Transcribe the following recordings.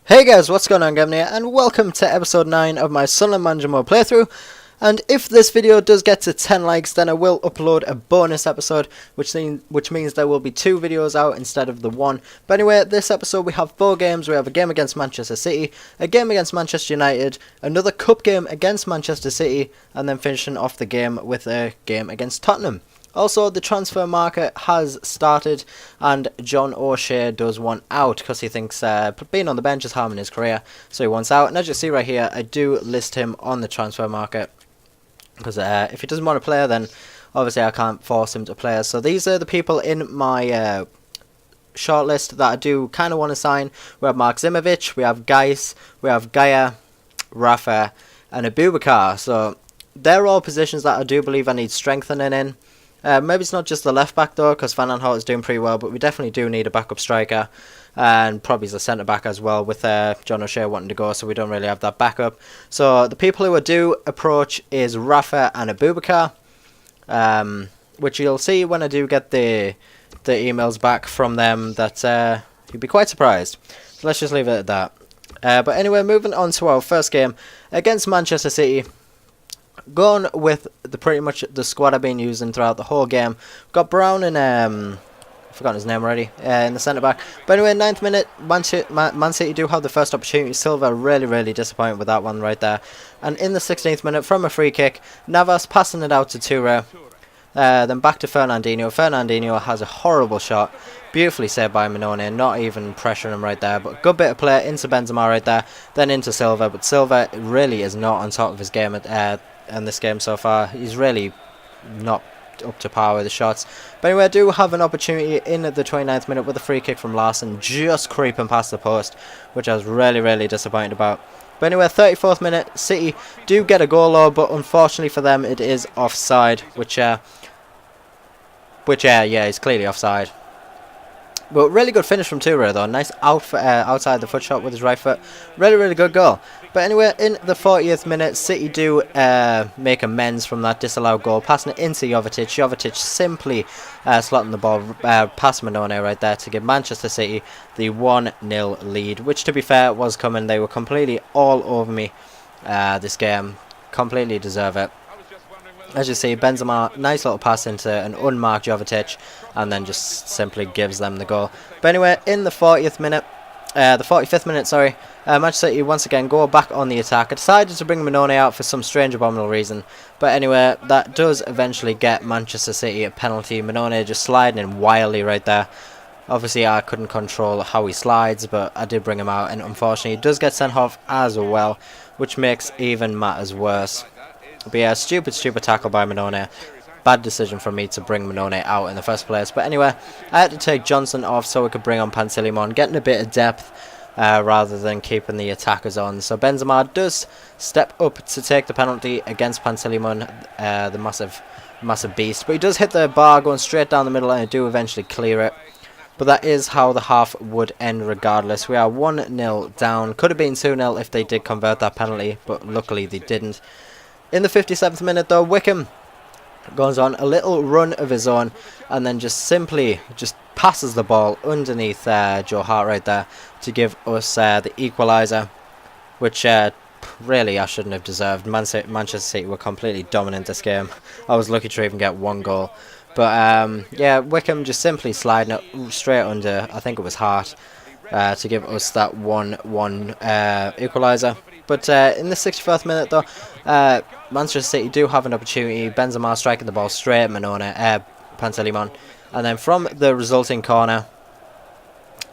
Hey guys, what's going on, Gavin here, and welcome to episode 9 of my Sunderland Manager Mode playthrough. And if this video does get to 10 likes, then I will upload a bonus episode, which means there will be 2 videos out instead of the 1. But anyway, this episode we have 4 games. We have a game against Manchester City, a game against Manchester United, another cup game against Manchester City, and then finishing off the game with a game against Tottenham. Also, the transfer market has started, and John O'Shea does want out because he thinks being on the bench is harming his career, so he wants out. And as you see right here, I do list him on the transfer market because if he doesn't want to play, then obviously I can't force him to play. So these are the people in my shortlist that I do kind of want to sign. We have Mark Zimovic, we have Geis, we have Gaia, Rafa, and Abubakar. So they're all positions that I do believe I need strengthening in. Maybe it's not just the left back though, because Van Aanholt is doing pretty well, but we definitely do need a backup striker, and probably a centre back as well, with John O'Shea wanting to go, so we don't really have that backup. So the people who I do approach is Rafa and Abubakar, which you'll see when I do get the emails back from them, that you'll be quite surprised. So let's just leave it at that. But anyway, moving on to our first game against Manchester City. Going with pretty much the squad I've been using throughout the whole game. Got Brown and I've forgotten his name already in the centre back. But anyway, 9th minute, Man City do have the first opportunity. Silva really disappointed with that one right there. And in the 16th minute, from a free kick, Navas passing it out to Toure. Then back to Fernandinho. Fernandinho has a horrible shot. Beautifully saved by Minone, not even pressuring him right there. But good bit of play into Benzema right there. Then into Silva. But Silva really is not on top of his game in this game so far. He's really not up to par with the shots. But anyway, I do have an opportunity in the 29th minute with a free kick from Larson, just creeping past the post, which I was really disappointed about. But anyway, 34th minute, City do get a goal though, but unfortunately for them it is offside, which yeah, is clearly offside. But really good finish from Toure though. Nice outside the foot shot with his right foot. Really good goal. But anyway, in the 40th minute, City do make amends from that disallowed goal, passing it into Jovetic. Jovetic simply slotting the ball past Minone right there to give Manchester City the 1-0 lead, which to be fair was coming. They were completely all over me this game. Completely deserve it. As you see, Benzema, nice little pass into an unmarked Jovetic, and then just simply gives them the goal. But anyway, in the 45th minute, Manchester City once again go back on the attack. I decided to bring Minone out for some strange abominable reason. But anyway, that does eventually get Manchester City a penalty. Minone just sliding in wildly right there. Obviously, I couldn't control how he slides, but I did bring him out, and unfortunately, he does get sent off as well, which makes even matters worse. But yeah, stupid tackle by Minone. Bad decision for me to bring Minone out in the first place. But anyway, I had to take Johnson off so we could bring on Pantilimon, getting a bit of depth rather than keeping the attackers on. So Benzema does step up to take the penalty against Pantilimon, the massive beast. But he does hit the bar going straight down the middle, and I do eventually clear it. But that is how the half would end regardless. We are 1-0 down. Could have been 2-0 if they did convert that penalty, but luckily they didn't. In the 57th minute though, Wickham goes on a little run of his own, and then just simply passes the ball underneath Joe Hart right there to give us the equaliser, which really I shouldn't have deserved. Manchester City were completely dominant this game. I was lucky to even get 1 goal. But yeah, Wickham just simply sliding it straight under, I think it was Hart, to give us that 1-1 equaliser. But in the 61st minute though, Manchester City do have an opportunity. Benzema striking the ball straight at Pantilimon, and then from the resulting corner,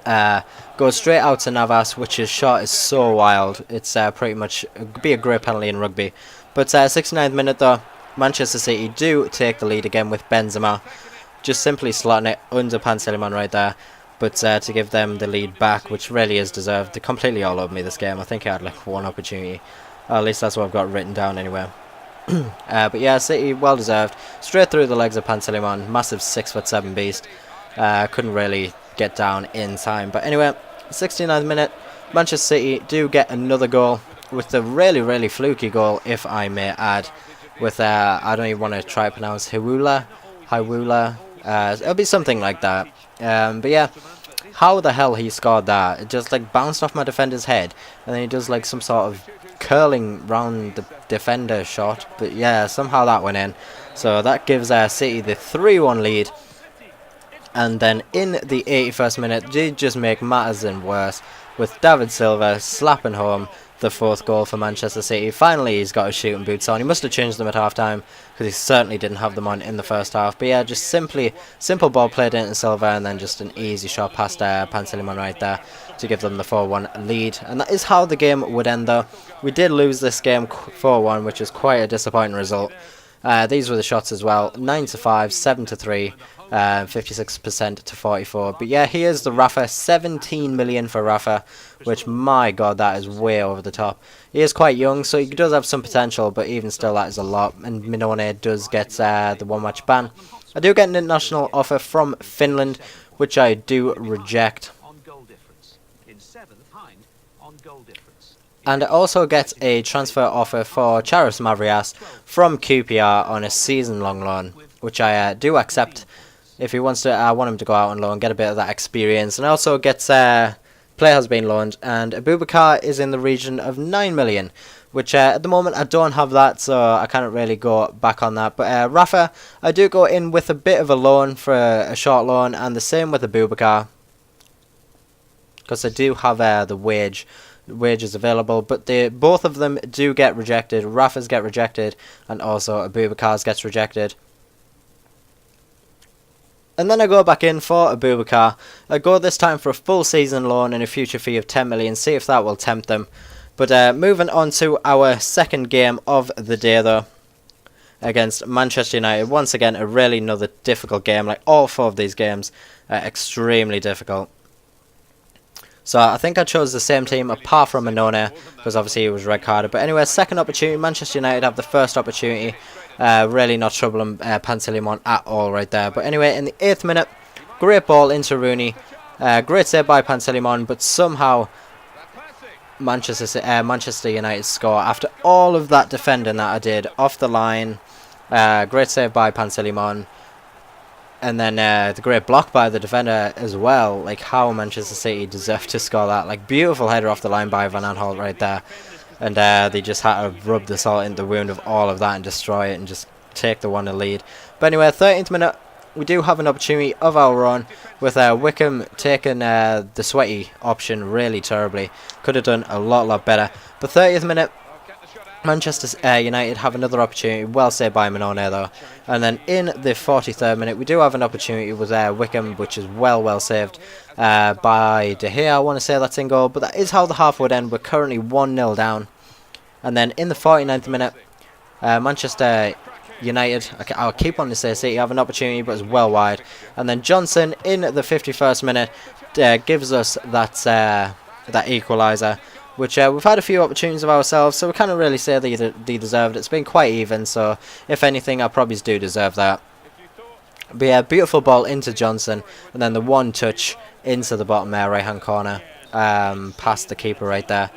goes straight out to Navas, which his shot is so wild. It's pretty much be a great penalty in rugby. But 69th minute though, Manchester City do take the lead again with Benzema, just simply slotting it under Pantilimon right there. But to give them the lead back, which really is deserved. They're completely all over me this game. I think I had like 1 opportunity. At least that's what I've got written down anyway. But yeah, City, well deserved. Straight through the legs of Pantilimon. Massive 6'7" beast. Couldn't really get down in time. But anyway, 69th minute, Manchester City do get another goal. With the really fluky goal, if I may add. With, I don't even want to try to pronounce Hiwula. It'll be something like that. But yeah, how the hell he scored that. It just like bounced off my defender's head, and then he does like some sort of curling round the defender shot. But yeah, somehow that went in. So that gives City the 3-1 lead. And then in the 81st minute, they just make matters worse with David Silva slapping home the 4th goal for Manchester City. Finally, he's got his shooting boots on. He must have changed them at half-time, because he certainly didn't have them on in the first half. But yeah, just simple ball played into Silva, and then just an easy shot past Pantilimon right there to give them the 4-1 lead. And that is how the game would end, though. We did lose this game 4-1, which is quite a disappointing result. These were the shots as well: 9-5, 7-3. 56% to 44. But yeah, here's the Rafa. 17 million for Rafa, which, my god, that is way over the top. He is quite young, so he does have some potential, but even still, that is a lot. And Minone does get the 1-match ban. I do get an international offer from Finland, which I do reject. And it also gets a transfer offer for Charis Mavrias from QPR on a season-long loan, which I do accept. If he wants to, I want him to go out on loan, get a bit of that experience, and also gets player has been loaned, and Abubakar is in the region of 9 million, which at the moment I don't have that, so I can't really go back on that. But Rafa, I do go in with a bit of a loan for a short loan, and the same with Abubakar, because I do have the wages available, but both of them do get rejected. Rafa's get rejected, and also Abubakar's gets rejected. And then I go back in for Abubakar. I go this time for a full season loan and a future fee of 10 million, see if that will tempt them. But moving on to our second game of the day, though, against Manchester United. Once again, another difficult game. Like, all 4 of these games are extremely difficult. So I think I chose the same team apart from Minone, because obviously he was red carded. But anyway, second opportunity. Manchester United have the first opportunity. Really not troubling Pantilimon at all right there. But anyway, in the 8th minute, great ball into Rooney. Great save by Pantilimon, but somehow Manchester United score after all of that defending that I did off the line. Great save by Pantilimon. And then the great block by the defender as well. Like, how Manchester City deserved to score that. Like, beautiful header off the line by Van Aanholt right there. And they just had to rub the salt into the wound of all of that and destroy it and just take the 1-0 lead. But anyway, 13th minute, we do have an opportunity of our own with Wickham taking the sweaty option really terribly. Could have done a lot better. But 30th minute, Manchester United have another opportunity, well saved by Minone though. And then in the 43rd minute, we do have an opportunity with Wickham, which is well saved by De Gea. I want to say that's in goal, but that is how the half would end. We're currently 1-0 down. And then in the 49th minute, Manchester United, I'll keep on to say City, have an opportunity, but it's well wide. And then Johnson in the 51st minute gives us that equaliser, which we've had a few opportunities of ourselves, so we can't really say they deserved it. It's been quite even, so if anything, I probably do deserve that. But yeah, beautiful ball into Johnson, and then the one touch into the bottom right hand corner, past the keeper right there.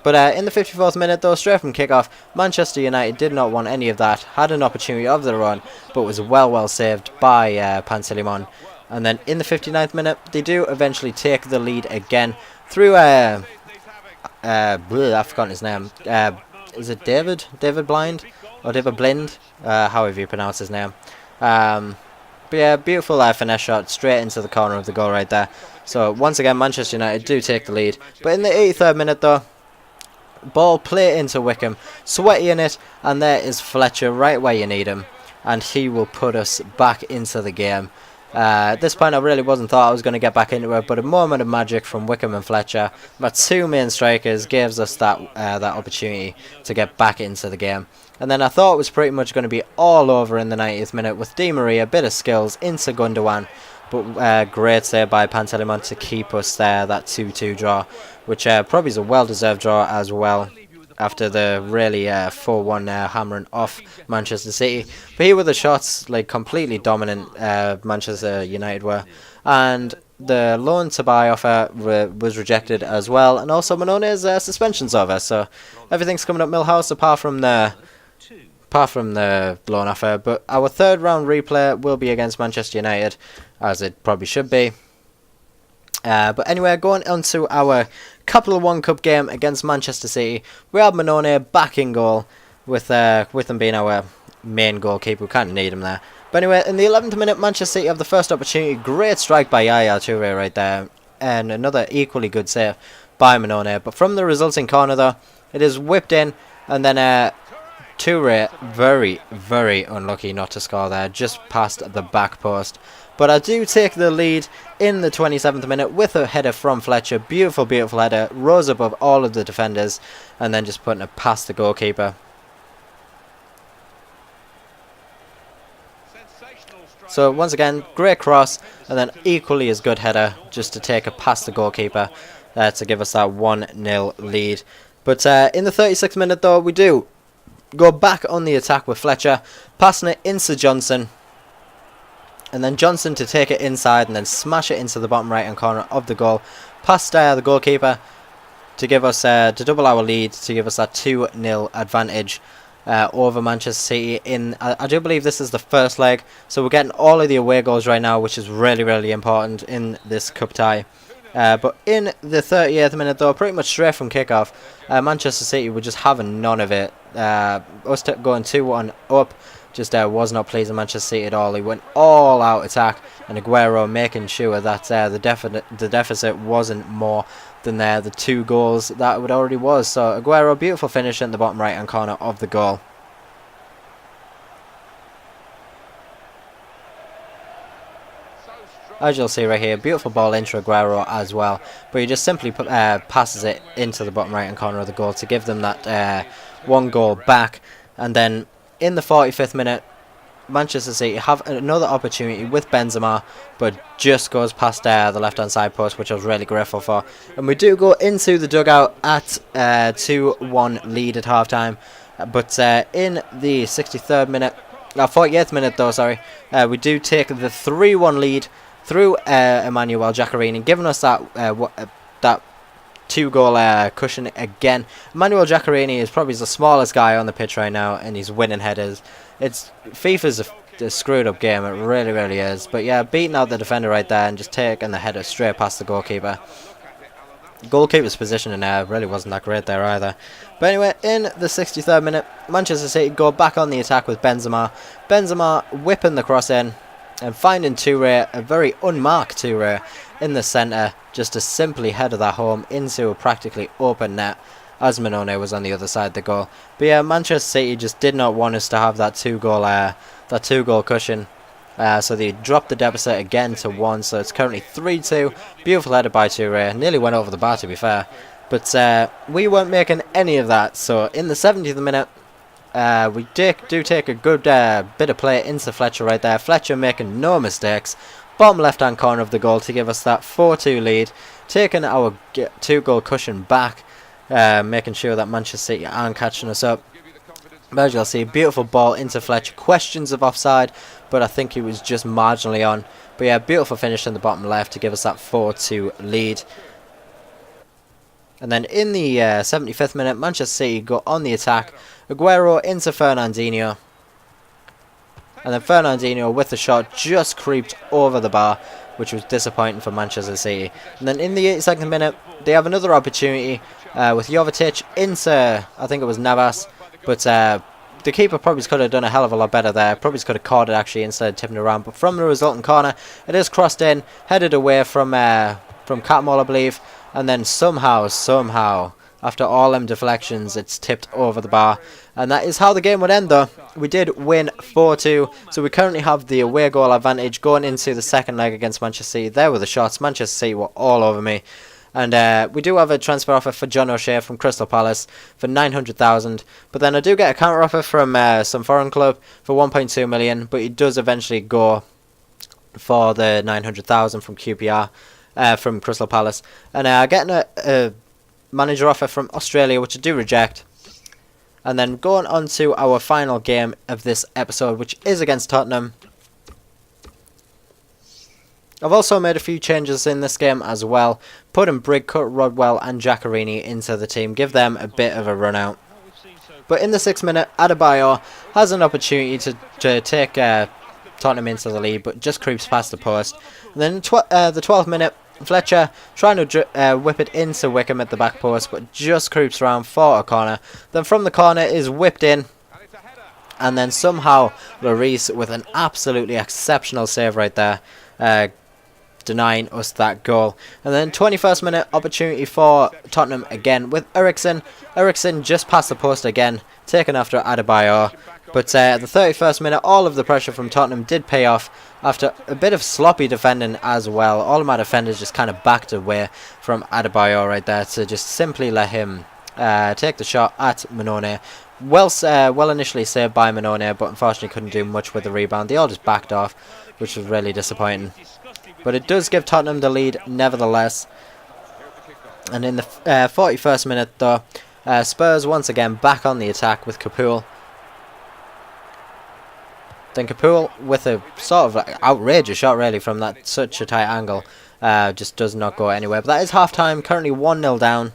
But in the 54th minute, though, straight from kickoff, Manchester United did not want any of that, had an opportunity of their own, but was well saved by Pantilimon. And then in the 59th minute, they do eventually take the lead again through I've forgotten his name. Is it David? David Blind? Or David Blind? However you pronounce his name. But yeah, beautiful finesse shot straight into the corner of the goal right there. So once again, Manchester United do take the lead. But in the 83rd minute, though, ball play into Wickham, sweaty in it, and there is Fletcher right where you need him, and he will put us back into the game. At this point I really wasn't thought I was going to get back into it, but a moment of magic from Wickham and Fletcher, my 2 main strikers, gives us that opportunity to get back into the game. And then I thought it was pretty much going to be all over in the 90th minute with Di Maria, a bit of skills into Gundogan, but great save by Pantilimon to keep us there, that 2-2 draw, which probably is a well-deserved draw as well, after the really 4-1 hammering off Manchester City. But here were the shots, like completely dominant Manchester United were. And the loan to buy offer was rejected as well. And also Minone's suspension's over. So everything's coming up Millhouse apart from the loan offer. But our 3rd round replay will be against Manchester United, as it probably should be. But anyway, going on to our Capital One Cup game against Manchester City, we have Manone back in goal with him being our main goalkeeper. We kind of need him there. But anyway, in the 11th minute, Manchester City have the first opportunity. Great strike by Yaya Toure right there, and another equally good save by Manone. But from the resulting corner, though, it is whipped in, and then Toure very, very unlucky not to score there, just past the back post. But I do take the lead in the 27th minute with a header from Fletcher. Beautiful, beautiful header. Rose above all of the defenders, and then just putting it past the goalkeeper. So once again, great cross, and then equally as good header just to take it past the goalkeeper to give us that 1-0 lead. But in the 36th minute, though, we do go back on the attack with Fletcher, passing it into Johnson. And then Johnson to take it inside and then smash it into the bottom right hand corner of the goal, past the goalkeeper to give us to double our lead, to give us that 2-0 advantage over Manchester City. I do believe this is the first leg, so we're getting all of the away goals right now, which is really, really important in this cup tie. But in the 38th minute, though, pretty much straight from kickoff, Manchester City were just having none of it. Us going 2-1 up just was not pleasing Manchester City at all. He went all out attack, and Aguero making sure that the deficit wasn't more than the 2 goals that it already was. So Aguero, beautiful finish in the bottom right hand corner of the goal. As you'll see right here, beautiful ball into Aguero as well, but he just simply passes it into the bottom right hand corner of the goal to give them that 1 goal back. And then in the 45th minute, Manchester City have another opportunity with Benzema, but just goes past the left hand side post, which I was really grateful for. And we do go into the dugout at 2-1 lead at half time. But in the 63rd minute, 48th minute though, sorry, we do take the 3-1 lead through Emmanuel Jaccarini, giving us that 2-goal cushion again. Emmanuel Jaccarini is probably the smallest guy on the pitch right now, and he's winning headers. FIFA's a screwed up game, it really, really is. But yeah, beating out the defender right there and just taking the header straight past the goalkeeper. Goalkeeper's positioning really wasn't that great there either. But anyway, in the 63rd minute, Manchester City go back on the attack with Benzema. Benzema whipping the cross in and finding Toure, a very unmarked Toure, in the centre, just to simply header that home into a practically open net, as Manone was on the other side of the goal. But yeah, Manchester City just did not want us to have that 2-goal cushion. So they dropped the deficit again to 1, so it's currently 3-2. Beautiful header by Toure, nearly went over the bar to be fair. But we weren't making any of that, so in the 70th minute, we do take a good bit of play into Fletcher right there. Fletcher making no mistakes. Bottom left hand corner of the goal to give us that 4-2 lead. Taking our 2-goal cushion back. Making sure that Manchester City aren't catching us up. But as you'll see, beautiful ball into Fletcher. Questions of offside, but I think he was just marginally on. But yeah, beautiful finish in the bottom left to give us that 4-2 lead. And then in the 75th minute, Manchester City go on the attack. Aguero into Fernandinho. And then Fernandinho with the shot just creeped over the bar, which was disappointing for Manchester City. And then in the 82nd minute, they have another opportunity with Jovetic into, I think it was Navas. But the keeper probably could have done a hell of a lot better there. Probably could have caught it actually instead of tipping it around. But from the resulting corner, it is crossed in, headed away from Catmull, I believe. And then somehow, after all them deflections, it's tipped over the bar. And that is how the game would end though. We did win 4-2. So we currently have the away goal advantage going into the second leg against Manchester City. There were the shots. Manchester City were all over me. And we do have a transfer offer for John O'Shea from Crystal Palace for 900,000. But then I do get a counter offer from some foreign club for 1.2 million. But he does eventually go for the 900,000 from QPR, from Crystal Palace. And getting a manager offer from Australia, which I do reject. And then going on to our final game of this episode, which is against Tottenham. I've also made a few changes in this game as well. Putting Brigcut, Rodwell and Jaccarini into the team. Give them a bit of a run out. But in the 6th minute, Adebayor has an opportunity to take Tottenham into the lead, but just creeps past the post. And then the 12th minute, Fletcher trying to whip it into Wickham at the back post, but just creeps around for a corner. Then from the corner is whipped in, and then somehow Lloris with an absolutely exceptional save right there, denying us that goal. And then 21st minute opportunity for Tottenham again with Eriksson. Eriksson just past the post again, taken after Adebayor. But at the 31st minute, all of the pressure from Tottenham did pay off after a bit of sloppy defending as well. All of my defenders just kind of backed away from Adebayor right there to just simply let him take the shot at Manone. Well initially saved by Manone, but unfortunately couldn't do much with the rebound. They all just backed off, which was really disappointing. But it does give Tottenham the lead nevertheless. And in the 41st minute though, Spurs once again back on the attack with Kapoor. Then Kapoor with a sort of like outrageous shot really from that such a tight angle. Just does not go anywhere. But that is half time, currently 1-0 down.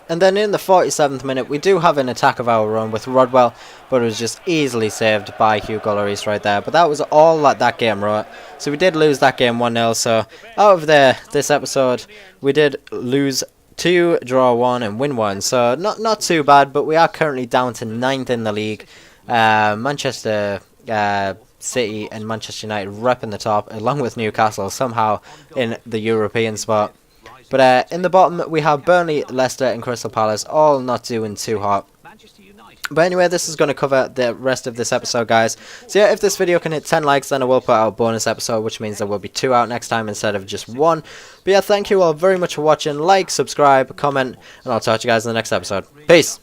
And then in the 47th minute, we do have an attack of our own with Rodwell, but it was just easily saved by Hugo Lloris right there. But that was all that game wrote. So we did lose that game 1-0. So out of this episode, we did lose 2, draw 1, and win 1. So not too bad, but we are currently down to 9th in the league. Manchester City and Manchester United repping the top, along with Newcastle somehow in the European spot. But in the bottom, we have Burnley, Leicester, and Crystal Palace, all not doing too hot. But anyway, this is going to cover the rest of this episode, guys. So yeah, if this video can hit 10 likes, then I will put out a bonus episode, which means there will be 2 out next time instead of just 1. But yeah, thank you all very much for watching. Like, subscribe, comment, and I'll talk to you guys in the next episode. Peace!